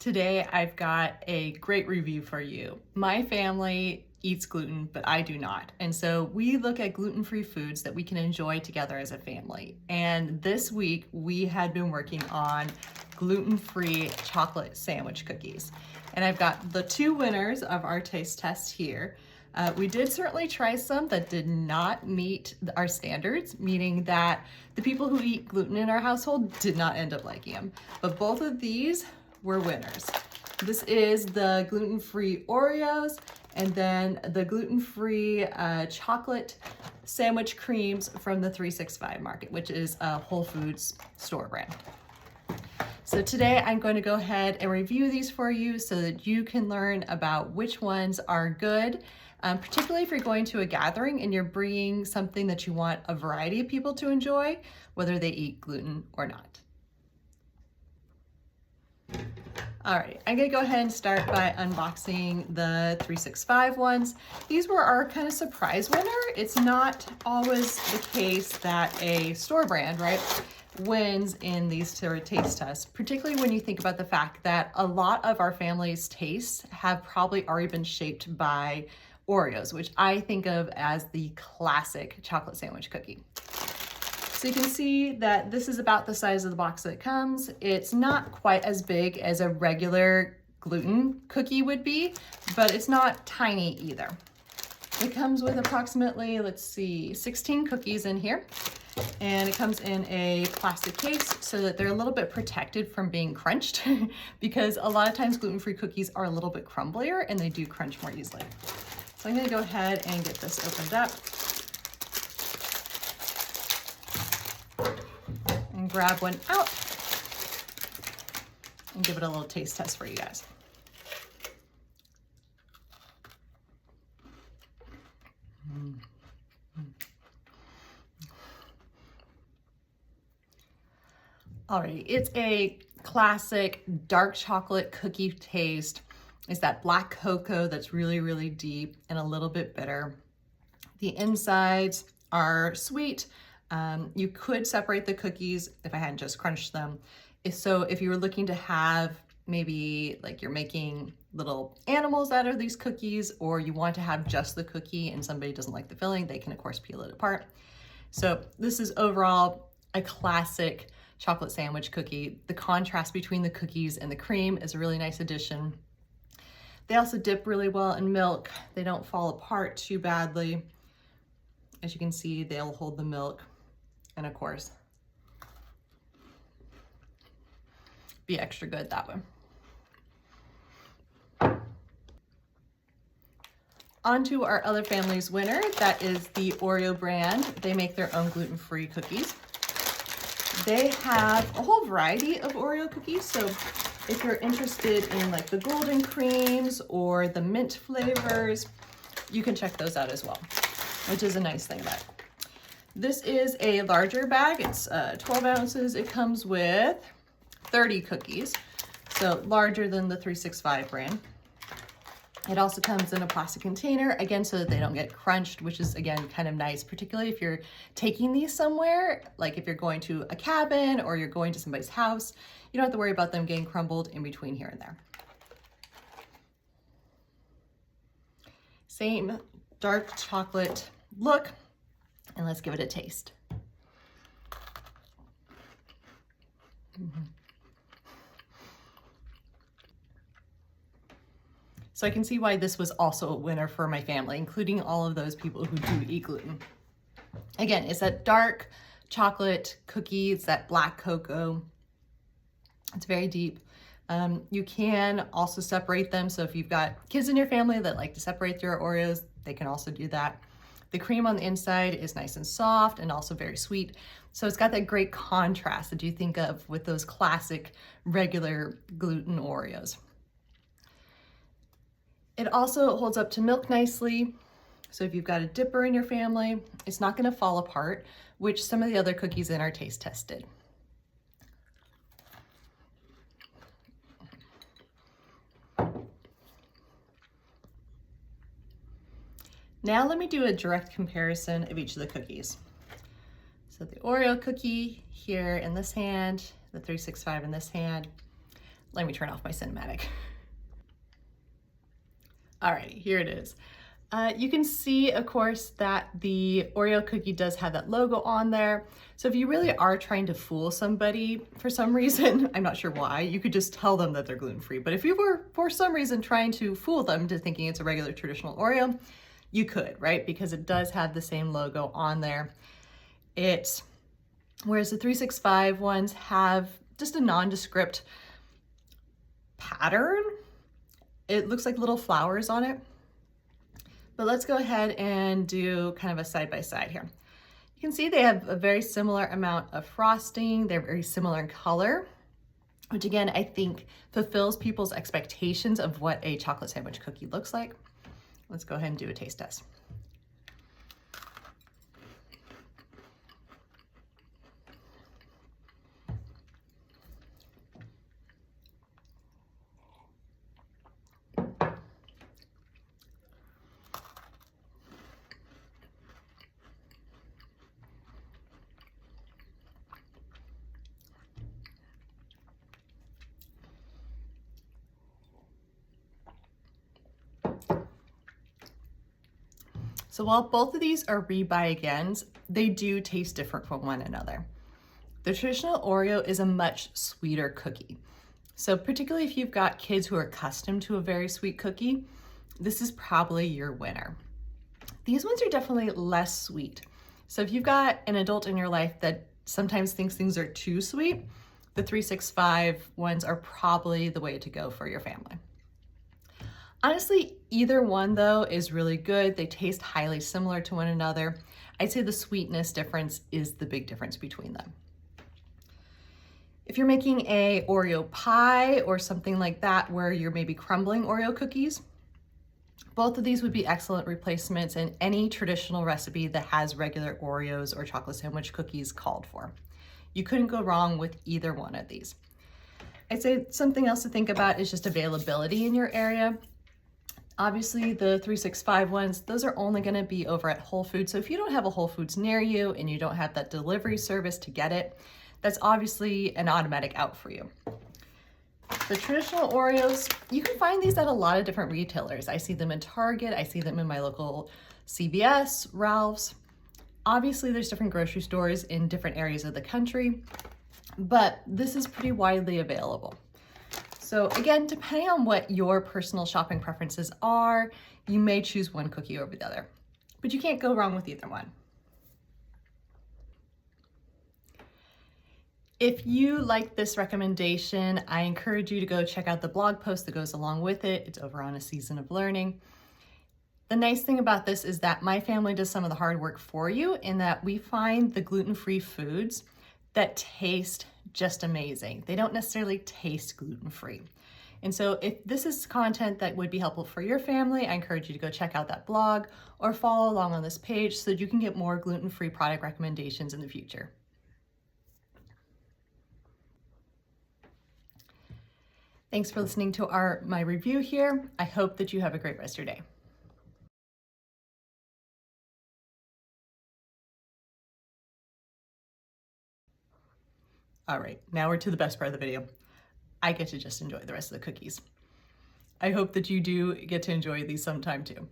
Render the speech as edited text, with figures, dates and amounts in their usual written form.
Today I've got a great review for you. My family eats gluten, but I do not. And so we look at gluten-free foods that we can enjoy together as a family. And this week we had been working on gluten-free chocolate sandwich cookies. And I've got the two winners of our taste test here. We did certainly try some that did not meet our standards, meaning that the people who eat gluten in our household did not end up liking them. But both of these were winners. This is the gluten-free Oreos and then the gluten-free chocolate sandwich creams from the 365 Market, which is a Whole Foods store brand. So today I'm going to go ahead and review these for you so that you can learn about which ones are good, particularly if you're going to a gathering and you're bringing something that you want a variety of people to enjoy, whether they eat gluten or not. All right, I'm gonna go ahead and start by unboxing the 365 ones. These were our kind of surprise winner. It's not always the case that a store brand, right, wins in these sort of taste tests, particularly when you think about the fact that a lot of our family's tastes have probably already been shaped by Oreos, which I think of as the classic chocolate sandwich cookie. So you can see that this is about the size of the box that it comes. It's not quite as big as a regular gluten cookie would be, but it's not tiny either. It comes with approximately, 16 cookies in here. And it comes in a plastic case so that they're a little bit protected from being crunched because a lot of times gluten-free cookies are a little bit crumblier and they do crunch more easily. So I'm gonna go ahead and get this opened up. And grab one out and give it a little taste test for you guys. Alrighty, it's a classic dark chocolate cookie taste. It's that black cocoa that's really, really deep and a little bit bitter. The insides are sweet. You could separate the cookies if I hadn't just crunched them. So if you were looking to have maybe like you're making little animals out of these cookies, or you want to have just the cookie and somebody doesn't like the filling, they can of course peel it apart. So this is overall a classic chocolate sandwich cookie. The contrast between the cookies and the cream is a really nice addition. They also dip really well in milk. They don't fall apart too badly. As you can see, they'll hold the milk. And of course, be extra good that way. On to our other family's winner. That is the Oreo brand. They make their own gluten-free cookies. They have a whole variety of Oreo cookies. So if you're interested in like the golden creams or the mint flavors, you can check those out as well, which is a nice thing about it. This is a larger bag. It's 12 ounces. It comes with 30 cookies, so larger than the 365 brand. It also comes in a plastic container, again, so that they don't get crunched, which is, again, kind of nice, particularly if you're taking these somewhere, like if you're going to a cabin or you're going to somebody's house, you don't have to worry about them getting crumbled in between here and there. Same dark chocolate look. And let's give it a taste. So I can see why this was also a winner for my family, including all of those people who do eat gluten. Again, it's that dark chocolate cookie. It's that black cocoa. It's very deep. You can also separate them. So if you've got kids in your family that like to separate their Oreos, they can also do that. The cream on the inside is nice and soft and also very sweet. So it's got that great contrast that you think of with those classic regular gluten Oreos. It also holds up to milk nicely. So if you've got a dipper in your family, it's not gonna fall apart, which some of the other cookies in our taste test did. Now let me do a direct comparison of each of the cookies. So the Oreo cookie here in this hand, the 365 in this hand. Let me turn off my cinematic. Alrighty, here it is. You can see, of course, that the Oreo cookie does have that logo on there. So if you really are trying to fool somebody for some reason, I'm not sure why, you could just tell them that they're gluten-free. But if you were, for some reason, trying to fool them to thinking it's a regular traditional Oreo, you could, right? Because it does have the same logo on there. Whereas the 365 ones have just a nondescript pattern. It looks like little flowers on it. But let's go ahead and do kind of a side-by-side here. You can see they have a very similar amount of frosting. They're very similar in color, which again, I think fulfills people's expectations of what a chocolate sandwich cookie looks like. Let's go ahead and do a taste test. So while both of these are rebuy agains, they do taste different from one another. The traditional Oreo is a much sweeter cookie. So particularly if you've got kids who are accustomed to a very sweet cookie, this is probably your winner. These ones are definitely less sweet. So if you've got an adult in your life that sometimes thinks things are too sweet, the 365 ones are probably the way to go for your family. Honestly, either one though is really good. They taste highly similar to one another. I'd say the sweetness difference is the big difference between them. If you're making a Oreo pie or something like that where you're maybe crumbling Oreo cookies, both of these would be excellent replacements in any traditional recipe that has regular Oreos or chocolate sandwich cookies called for. You couldn't go wrong with either one of these. I'd say something else to think about is just availability in your area. Obviously the 365 ones, those are only gonna be over at Whole Foods. So if you don't have a Whole Foods near you and you don't have that delivery service to get it, that's obviously an automatic out for you. The traditional Oreos, you can find these at a lot of different retailers. I see them in Target, I see them in my local CVS, Ralph's. Obviously there's different grocery stores in different areas of the country, but this is pretty widely available. So again, depending on what your personal shopping preferences are, you may choose one cookie over the other, but you can't go wrong with either one. If you like this recommendation, I encourage you to go check out the blog post that goes along with it. It's over on A Season of Learning. The nice thing about this is that my family does some of the hard work for you in that we find the gluten-free foods that taste just amazing. They don't necessarily taste gluten-free. And so if this is content that would be helpful for your family, I encourage you to go check out that blog or follow along on this page so that you can get more gluten-free product recommendations in the future. Thanks for listening to my review here. I hope that you have a great rest of your day. All right, now we're to the best part of the video. I get to just enjoy the rest of the cookies. I hope that you do get to enjoy these sometime too.